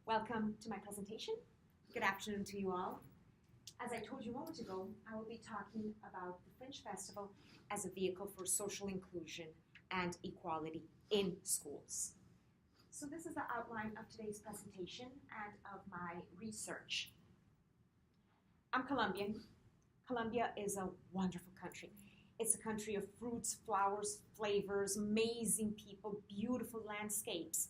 Welcome to my presentation. Good afternoon to you all. As I told you a moment ago, I will be talking about the Fringe Festival as a vehicle for social inclusion and equality in schools. So this is the outline of today's presentation and of my research. I'm Colombian. Colombia is a wonderful country. It's a country of fruits, flowers, flavors, amazing people, beautiful landscapes.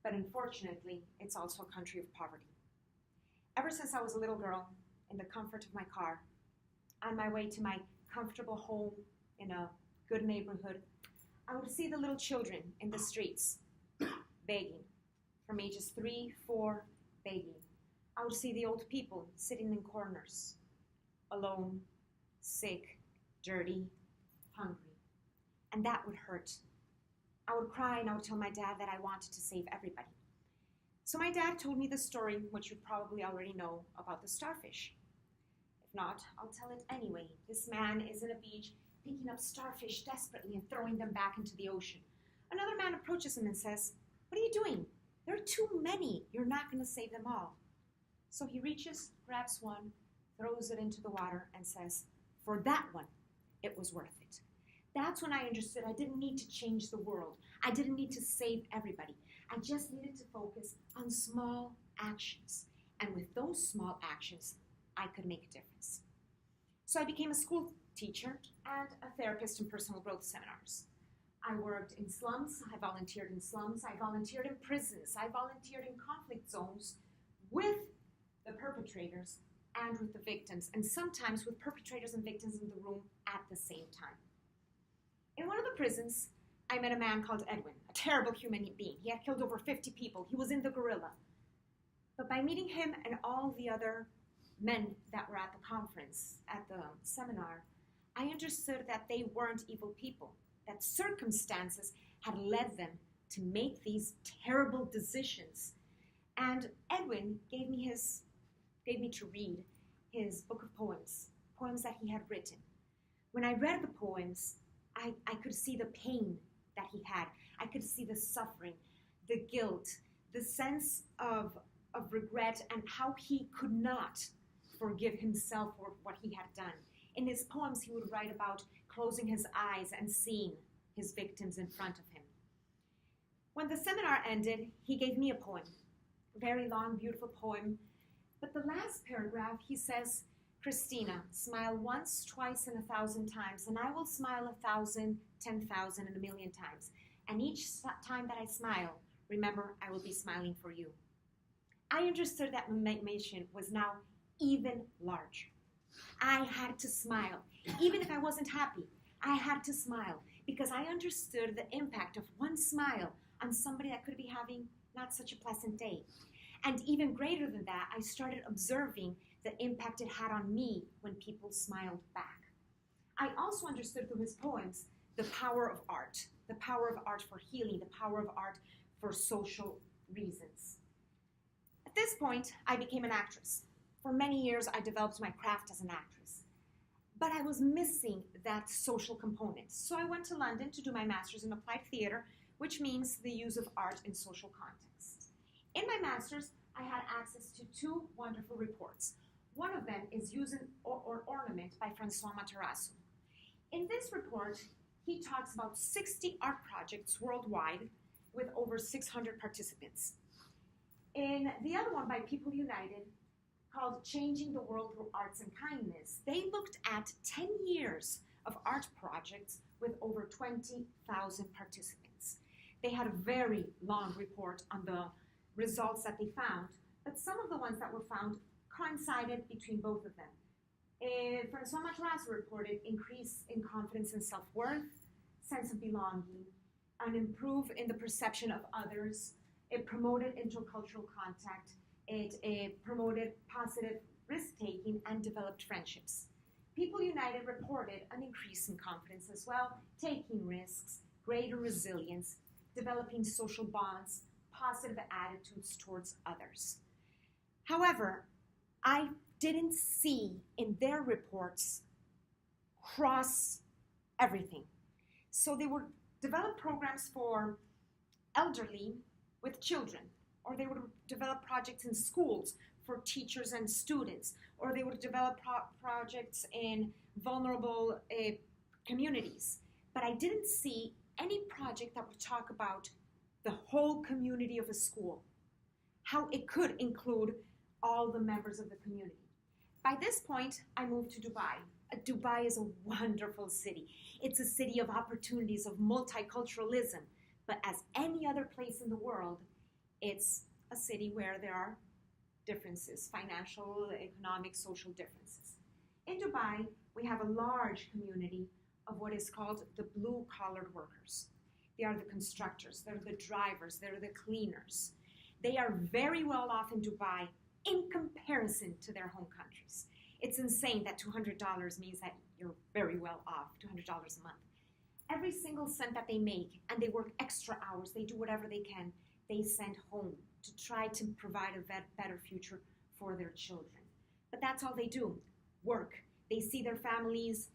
But unfortunately, it's also a country of poverty. Ever since I was a little girl, in the comfort of my car, on my way to my comfortable home in a good neighborhood, I would see the little children in the streets begging, from ages 3, 4, begging. I would see the old people sitting in corners, alone, sick, dirty, hungry. And that would hurt. I would cry and I would tell my dad that I wanted to save everybody. So my dad told me the story, which you probably already know, about the starfish. If not, I'll tell it anyway. This man is in a beach picking up starfish desperately and throwing them back into the ocean. Another man approaches him and says, "What are you doing? There are too many. You're not going to save them all." So he reaches, grabs one, throws it into the water and says, "For that one, it was worth it." That's when I understood I didn't need to change the world. I didn't need to save everybody. I just needed to focus on small actions. And with those small actions, I could make a difference. So I became a school teacher and a therapist in personal growth seminars. I worked in slums. I volunteered in slums. I volunteered in prisons. I volunteered in conflict zones with the perpetrators and with the victims, and sometimes with perpetrators and victims in the room at the same time. In one of the prisons, I met a man called Edwin, a terrible human being. He had killed over 50 people. He was in the guerrilla. But by meeting him and all the other men that were at the conference, at the seminar, I understood that they weren't evil people, that circumstances had led them to make these terrible decisions. And Edwin gave me to read his book of poems that he had written. When I read the poems, I could see the pain that he had. I could see the suffering, the guilt, the sense of regret, and how he could not forgive himself for what he had done. In his poems, he would write about closing his eyes and seeing his victims in front of him. When the seminar ended, he gave me a poem, a very long, beautiful poem. But the last paragraph, he says, "Christina, smile once, twice, and 1,000 times, and I will smile 1,000, 10,000, and 1,000,000 times. And each time that I smile, remember, I will be smiling for you." I understood that my mission was now even larger. I had to smile. Even if I wasn't happy, I had to smile because I understood the impact of one smile on somebody that could be having not such a pleasant day. And even greater than that, I started observing the impact it had on me when people smiled back. I also understood through his poems the power of art for healing, the power of art for social reasons. At this point, I became an actress. For many years, I developed my craft as an actress. But I was missing that social component. So I went to London to do my master's in applied theater, which means the use of art in social context. In my master's, I had access to 2 wonderful reports. One of them is Use or Ornament by François Matarazzo. In this report, he talks about 60 art projects worldwide with over 600 participants. In the other one by People United, called Changing the World Through Arts and Kindness, they looked at 10 years of art projects with over 20,000 participants. They had a very long report on the results that they found, but some of the ones that were found coincided between both of them. François Matarazzo reported increase in confidence and self-worth, sense of belonging, an improve in the perception of others. It promoted intercultural contact. It promoted positive risk-taking and developed friendships. People United reported an increase in confidence as well, taking risks, greater resilience, developing social bonds, positive attitudes towards others. However, I didn't see in their reports cross everything. So they would develop programs for elderly with children, or they would develop projects in schools for teachers and students, or they would develop projects in vulnerable communities. But I didn't see any project that would talk about the whole community of a school, how it could include all the members of the community. By this point, I moved to Dubai. Dubai is a wonderful city. It's a city of opportunities, of multiculturalism. But as any other place in the world, it's a city where there are differences, financial, economic, social differences. In Dubai, we have a large community of what is called the blue-collared workers. They are the constructors, they're the drivers, they're the cleaners. They are very well off in Dubai in comparison to their home countries. It's insane that $200 means that you're very well off, $200 a month. Every single cent that they make, and they work extra hours, they do whatever they can, they send home to try to provide a better future for their children. But that's all they do, work. They see their families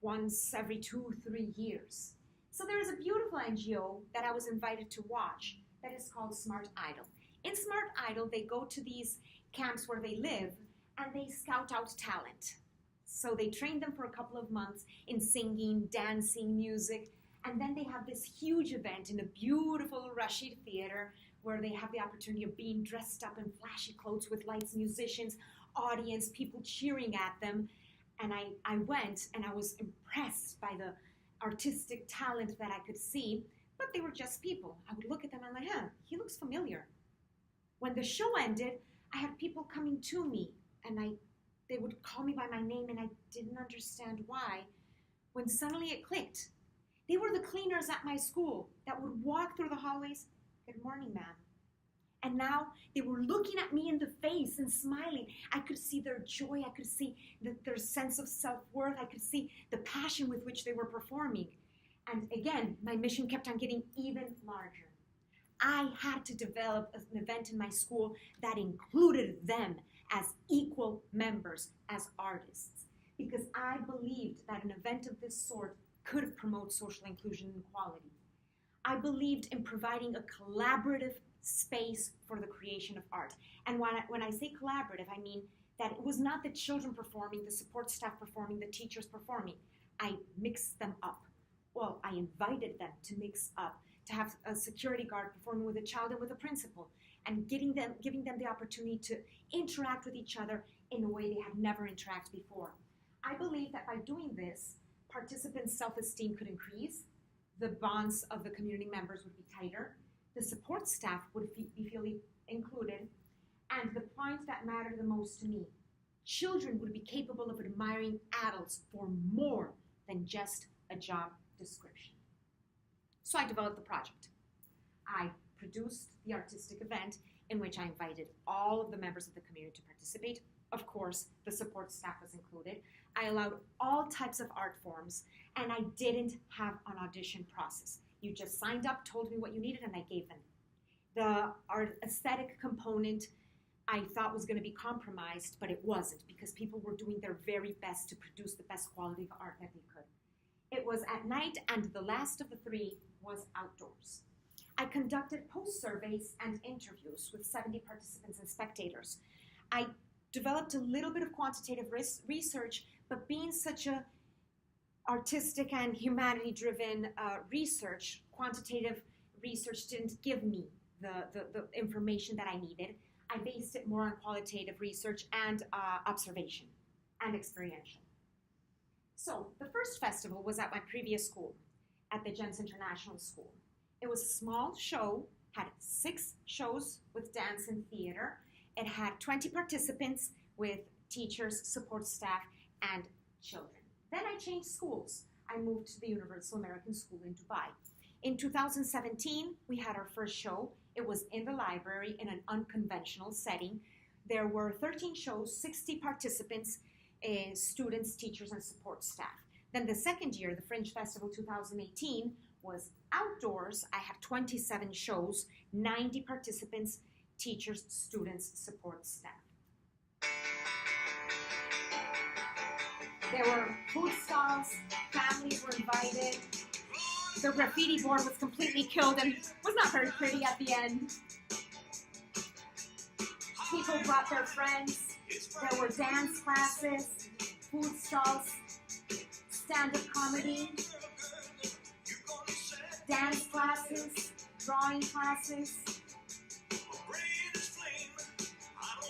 once every 2-3 years. So there is a beautiful NGO that I was invited to watch that is called Smart Idol. In Smart Idol, they go to these camps where they live and they scout out talent. So they train them for a couple of months in singing, dancing, music, and then they have this huge event in a beautiful Rashid theater where they have the opportunity of being dressed up in flashy clothes with lights, musicians, audience, people cheering at them. And I went and I was impressed by the artistic talent that I could see, but they were just people. I would look at them and I'm like, he looks familiar. When the show ended, I had people coming to me and they would call me by my name and I didn't understand why. When suddenly it clicked. They were the cleaners at my school that would walk through the hallways. Good morning, ma'am. And now they were looking at me in the face and smiling. I could see their joy. I could see their sense of self-worth. I could see the passion with which they were performing. And again, my mission kept on getting even larger. I had to develop an event in my school that included them as equal members, as artists, because I believed that an event of this sort could promote social inclusion and equality. I believed in providing a collaborative space for the creation of art. And when I say collaborative, I mean that it was not the children performing, the support staff performing, the teachers performing. I mixed them up. Well, I invited them to mix up, to have a security guard performing with a child and with a principal, and giving them the opportunity to interact with each other in a way they had never interacted before. I believe that by doing this, participants' self-esteem could increase, the bonds of the community members would be tighter, the support staff would be feeling included, and the point that mattered the most to me, children would be capable of admiring adults for more than just a job description. So I developed the project. I produced the artistic event in which I invited all of the members of the community to participate. Of course, the support staff was included. I allowed all types of art forms, and I didn't have an audition process. You just signed up, told me what you needed, and I gave them. The art aesthetic component I thought was going to be compromised, but it wasn't, because people were doing their very best to produce the best quality of art that they could. It was at night, and the last of the three was outdoors. I conducted post-surveys and interviews with 70 participants and spectators. I developed a little bit of quantitative research, but being such a artistic and humanity-driven research, quantitative research didn't give me the information that I needed. I based it more on qualitative research and observation and experiential. So the first festival was at my previous school, at the Gens International School. It was a small show, had 6 shows with dance and theater. It had 20 participants with teachers, support staff, and children. Then I changed schools. I moved to the Universal American School in Dubai. In 2017, we had our first show. It was in the library in an unconventional setting. There were 13 shows, 60 participants, students, teachers, and support staff. Then the second year, the Fringe Festival 2018, was outdoors. I had 27 shows, 90 participants, teachers, students, support staff. There were food stalls, families were invited. The graffiti board was completely killed and was not very pretty at the end. People brought their friends. There were dance classes, food stalls, stand-up comedy, dance classes, drawing classes.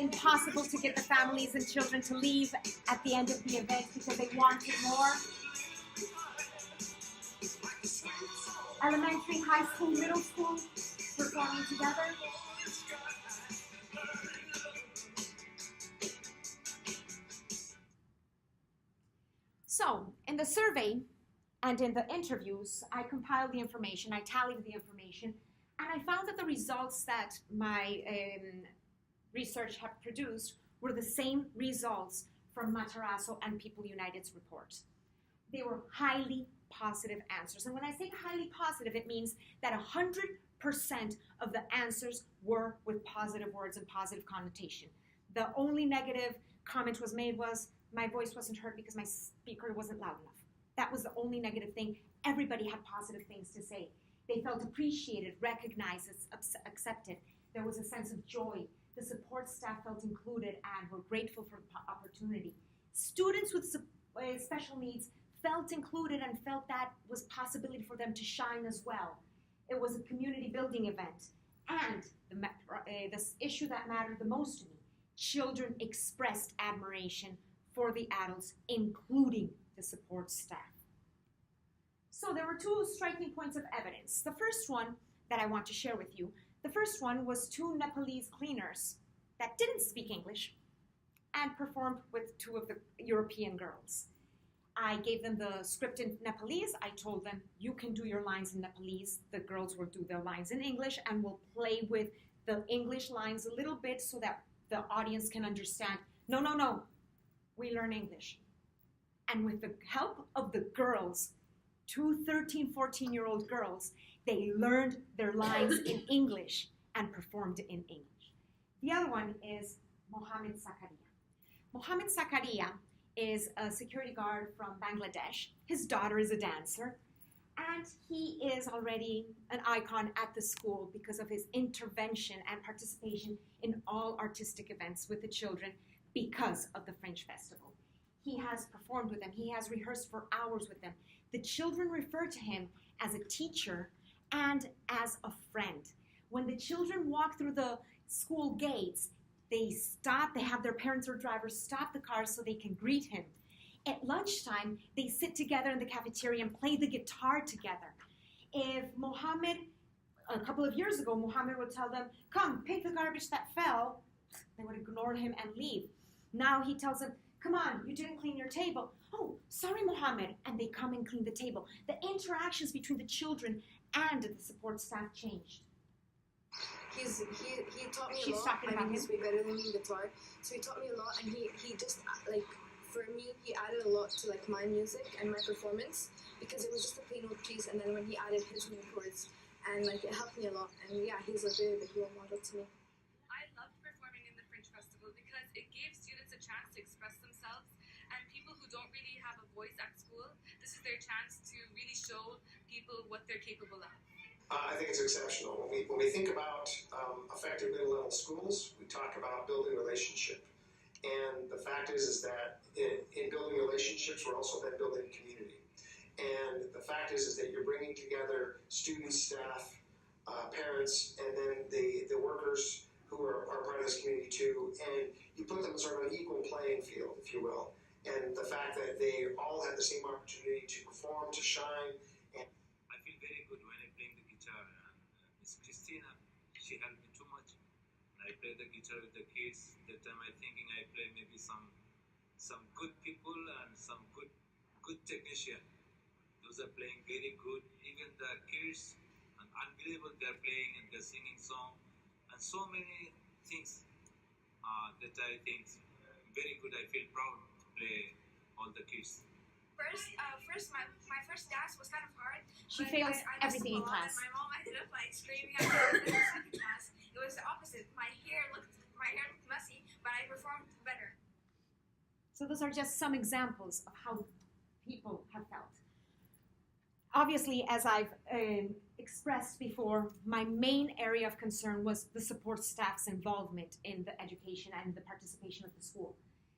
Impossible to get the families and children to leave at the end of the event because they wanted more. Elementary, high school, middle school performing together. So, in the survey and in the interviews, I compiled the information, I tallied the information, and I found that the results that my research have produced were the same results from Matarazzo and People United's report. They were highly positive answers. And when I say highly positive, it means that 100% of the answers were with positive words and positive connotation. The only negative comment was made was, my voice wasn't heard because my speaker wasn't loud enough. That was the only negative thing. Everybody had positive things to say. They felt appreciated, recognized, accepted. There was a sense of joy. The support staff felt included and were grateful for the opportunity. Students with special needs felt included and felt that was possibility for them to shine as well. It was a community building event. And the issue that mattered the most to me, children expressed admiration for the adults, including the support staff. So there were two striking points of evidence. The first one that I want to share with you, the first one was two Nepalese cleaners that didn't speak English and performed with two of the European girls. I gave them the script in Nepalese. I told them, you can do your lines in Nepalese. The girls will do their lines in English, and we'll play with the English lines a little bit so that the audience can understand, no, we learn English. And with the help of the girls, two 13, 14-year-old girls, they learned their lines in English and performed in English. The other one is Mohammed Zakaria. Mohammed Zakaria is a security guard from Bangladesh. His daughter is a dancer, and he is already an icon at the school because of his intervention and participation in all artistic events with the children because of the Fringe Festival. He has performed with them. He has rehearsed for hours with them. The children refer to him as a teacher and as a friend. When the children walk through the school gates, they stop, they have their parents or drivers stop the cars so they can greet him. At lunchtime, they sit together in the cafeteria and play the guitar together. If Mohammed, a couple of years ago, Mohammed would tell them, come, pick the garbage that fell, they would ignore him and leave. Now he tells them, come on, you didn't clean your table. Oh, sorry, Mohammed. And they come and clean the table. The interactions between the children and the support staff changed. He taught me a lot. I mean, he's way better than me in guitar. So he taught me a lot, and he just, like, for me, he added a lot to, like, my music and my performance, because it was just a plain old piece, and then when he added his new chords, and, like, it helped me a lot. And, yeah, he's a very big role model to me. I loved performing in the Fringe Festival because it gave students a chance to express themselves, and people who don't really have a voice at school, this is their chance to really show people what they're capable of. I think it's exceptional. When we think about effective middle-level schools, we talk about building relationship. And the fact is that in building relationships, we're also then building community. And the fact is that you're bringing together students, staff, parents, and then the workers who are part of this community too. And you put them sort of an equal playing field, if you will. And the fact that they all have the same opportunity to perform, to shine. I feel very good when I play the guitar, and Miss Christina, she helped me too much. I play the guitar with the kids. That time I thinking I play maybe some good people and some good technician. Those are playing very good. Even the kids, and unbelievable, they're playing and they're singing song, and so many things that I think very good. I feel proud to play all the kids. My first dance was kind of hard. She fails everything in class. My mom ended up like screaming at me in the second class. It was the opposite. My hair looked messy, but I performed better. So those are just some examples of how people have felt. Obviously, as I've expressed before, my main area of concern was the support staff's involvement in the education and the participation of the school.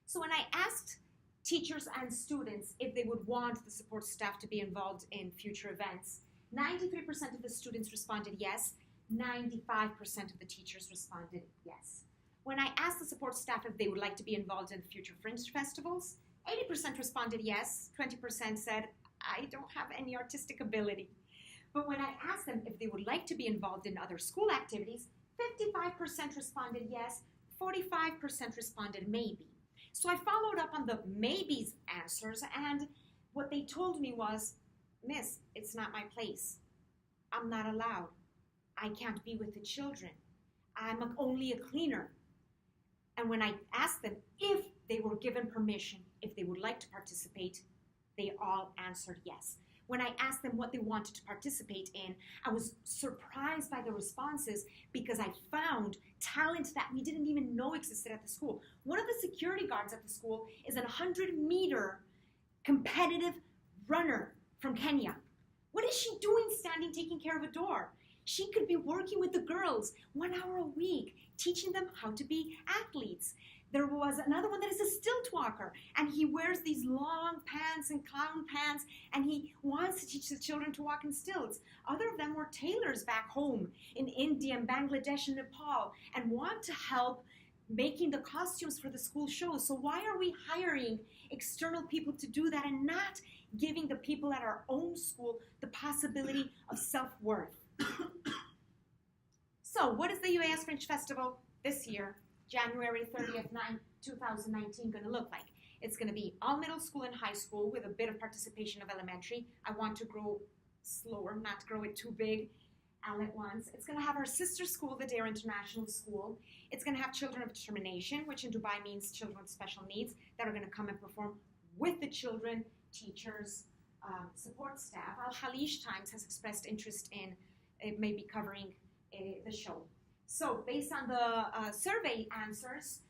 So when I asked teachers and students if they would want the support staff to be involved in future events, 93% of the students responded yes, 95% of the teachers responded yes. When I asked the support staff if they would like to be involved in future Fringe festivals, 80% responded yes, 20% said, I don't have any artistic ability. But when I asked them if they would like to be involved in other school activities, 55% responded yes, 45% responded maybe. So I followed up on the maybes answers, and what they told me was, Miss, it's not my place. I'm not allowed. I can't be with the children. I'm only a cleaner. And when I asked them if they were given permission, if they would like to participate, they all answered yes. When I asked them what they wanted to participate in, I was surprised by the responses because I found talent that we didn't even know existed at the school. One of the security guards at the school is a 100-meter competitive runner from Kenya. What is she doing standing taking care of a door? She could be working with the girls 1 hour a week, teaching them how to be athletes. There was another one that is a stilt walker, and he wears these long pants and clown pants, and he wants to teach the children to walk in stilts. Other of them were tailors back home in India and Bangladesh and Nepal, and want to help making the costumes for the school shows. So why are we hiring external people to do that and not giving the people at our own school the possibility of self-worth? So what is the UAS Fringe Festival this year, January 30th, 2019, going to look like? It's going to be all middle school and high school with a bit of participation of elementary. I want to grow slower, not grow it too big all at once. It's going to have our sister school, the Dare International School. It's going to have Children of Determination, which in Dubai means children with special needs, that are going to come and perform with the children, teachers, support staff. Al Khaleej Times has expressed interest in maybe covering the show. So based on the survey answers,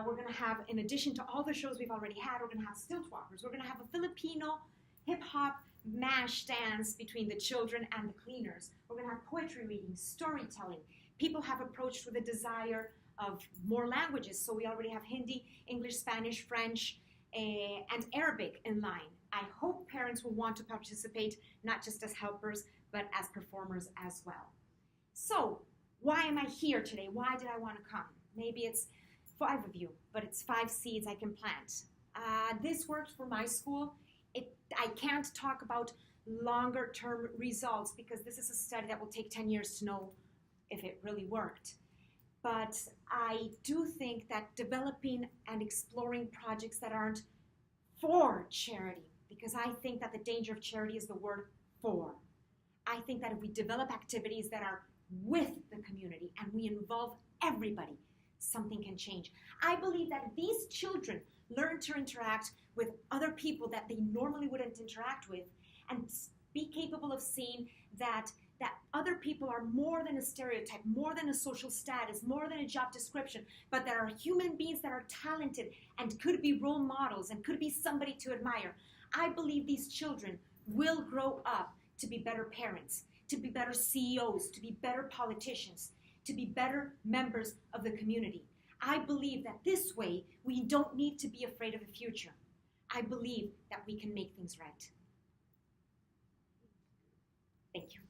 we're going to have, in addition to all the shows we've already had, we're going to have stilt walkers. We're going to have a Filipino hip-hop mash dance between the children and the cleaners. We're going to have poetry reading, storytelling. People have approached with a desire of more languages. So we already have Hindi, English, Spanish, French, and Arabic in line. I hope parents will want to participate, not just as helpers, but as performers as well. So, why am I here today? Why did I want to come? Maybe it's 5 of you, but it's 5 seeds I can plant. This worked for my school. I can't talk about longer term results because this is a study that will take 10 years to know if it really worked. But I do think that developing and exploring projects that aren't for charity, because I think that the danger of charity is the word for. I think that if we develop activities that are with the community and we involve everybody, something can change. I believe that if these children learn to interact with other people that they normally wouldn't interact with and be capable of seeing that other people are more than a stereotype, more than a social status, more than a job description, but that are human beings that are talented and could be role models and could be somebody to admire. I believe these children will grow up to be better parents, to be better CEOs, to be better politicians, to be better members of the community. I believe that this way, we don't need to be afraid of the future. I believe that we can make things right. Thank you.